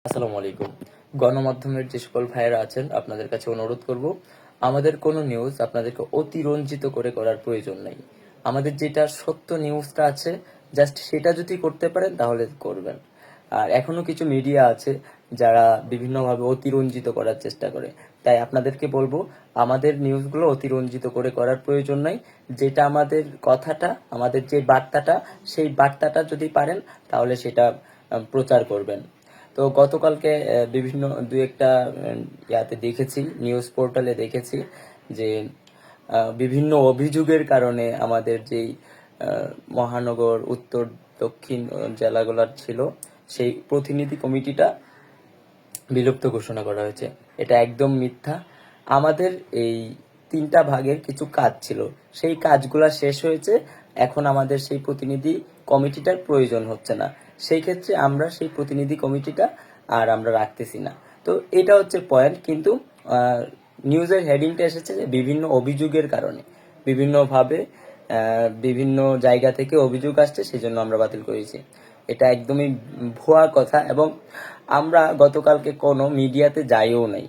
আসসালামু আলাইকুম। গণমাধ্যমের যে সকল ভাইয়েরা আছেন আপনাদের কাছে অনুরোধ করব, আমাদের কোনো নিউজ আপনাদেরকে অতিরঞ্জিত করে করার প্রয়োজন নাই। আমাদের যেটা সত্য নিউজটা আছে জাস্ট সেটা যদি করতে পারেন তাহলে করবেন। আর এখনো কিছু মিডিয়া আছে যারা বিভিন্নভাবে অতিরঞ্জিত করার চেষ্টা করে, তাই আপনাদেরকে বলবো আমাদের নিউজগুলো অতিরঞ্জিত করে করার প্রয়োজন নাই। যেটা আমাদের কথাটা, আমাদের যে বার্তাটা, সেই বার্তাটা যদি পারেন তাহলে সেটা প্রচার করবেন। তো গতকালকে বিভিন্ন দু একটা ইয়াতে দেখেছি, নিউজ পোর্টালে দেখেছি যে বিভিন্ন অভিযোগের কারণে আমাদের যেই মহানগর উত্তর দক্ষিণ জেলাগুলোর ছিল সেই প্রতিনিধি কমিটিটা বিলুপ্ত ঘোষণা করা হয়েছে। এটা একদম মিথ্যা। আমাদের এই 3টা ভাগের কিছু কাজ ছিল, সেই কাজগুলা শেষ হয়েছে। এখন আমাদের সেই প্রতিনিধি কমিটিটার প্রয়োজন হচ্ছে না। সেই ক্ষেত্রে আমরা সেই প্রতিনিধি কমিটিটা আর আমরা রাখতেছি না। তো এটা হচ্ছে পয়েন্ট। কিন্তু নিউজের হেডিংটা এসেছে যে বিভিন্ন অভিযোগের কারণে, বিভিন্নভাবে বিভিন্ন জায়গা থেকে অভিযোগ আসছে, সেজন্য আমরা বাতিল করেছি। এটা একদমই ভুয়া কথা। এবং আমরা গতকালকে কোনো মিডিয়াতে যাইও নাই,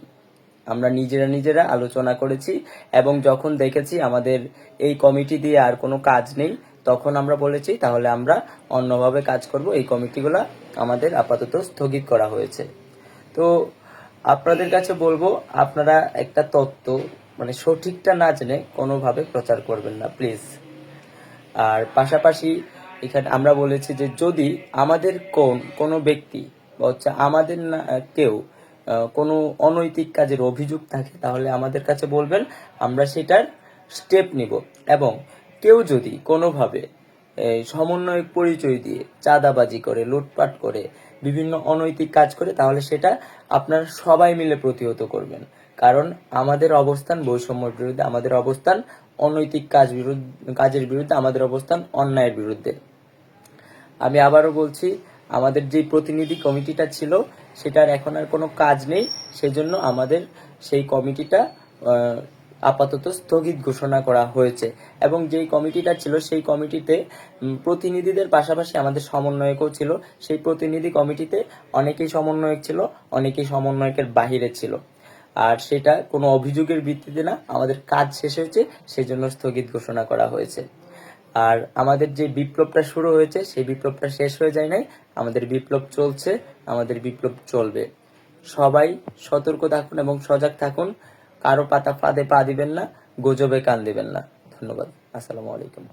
আমরা নিজেরা আলোচনা করেছি। এবং যখন দেখেছি আমাদের এই কমিটি দিয়ে আর কোনো কাজ নেই, তখন আমরা বলেছি তাহলে আমরা অন্যভাবে কাজ করব। এই কমিটিগুলা আমাদের আপাতত স্থগিত করা হয়েছে। তো আপনাদের কাছে বলবো, আপনারা একটা তত্ত্ব মানে সঠিকটা না জেনে কোনোভাবে প্রচার করবেন না প্লিজ। আর পাশাপাশি এখানে আমরা বলেছি যে যদি আমাদের কোনো ব্যক্তি বা হচ্ছে আমাদের না কেউ কোনো অনৈতিক কাজের অভিযোগ থাকে তাহলে আমাদের কাছে বলবেন, আমরা সেটার স্টেপ নিব। এবং কেউ যদি কোনোভাবে সমন্বয়ক পরিচয় দিয়ে চাঁদাবাজি করে, লুটপাট করে, বিভিন্ন অনৈতিক কাজ করে, তাহলে সেটা আপনারা সবাই মিলে প্রতিহত করবেন। কারণ আমাদের অবস্থান বৈষম্যের বিরুদ্ধে, আমাদের অবস্থান অনৈতিক কাজের বিরুদ্ধে, আমাদের অবস্থান অন্যায়ের বিরুদ্ধে। আমি আবারও বলছি, আমাদের যে প্রতিনিধি কমিটিটা ছিল সেটার এখন আর কোনো কাজ নেই, সেজন্য আমাদের সেই কমিটিটা আপাতত স্থগিত ঘোষণা করা হয়েছে। এবং যেই কমিটিটা ছিল সেই কমিটিতে প্রতিনিধিদের পাশাপাশি আমাদের সমন্বয়কও ছিল। সেই প্রতিনিধি কমিটিতে অনেকেই সমন্বয়ক ছিল, অনেকেই সমন্বয়কের বাহিরে ছিল। আর সেটা কোনো অভিযোগের ভিত্তিতে না, আমাদের কাজ শেষ হয়েছে সেজন্য স্থগিত ঘোষণা করা হয়েছে। আর আমাদের যে বিপ্লবটা শুরু হয়েছে সেই বিপ্লবটা শেষ হয়ে যায় নাই, আমাদের বিপ্লব চলছে, আমাদের বিপ্লব চলবে। সবাই সতর্ক থাকুন এবং সজাগ থাকুন। কারো পাতা ফাঁদে পা দিবেন না, গুজবে কান দিবেন না। ধন্যবাদ। আসসালামু আলাইকুম।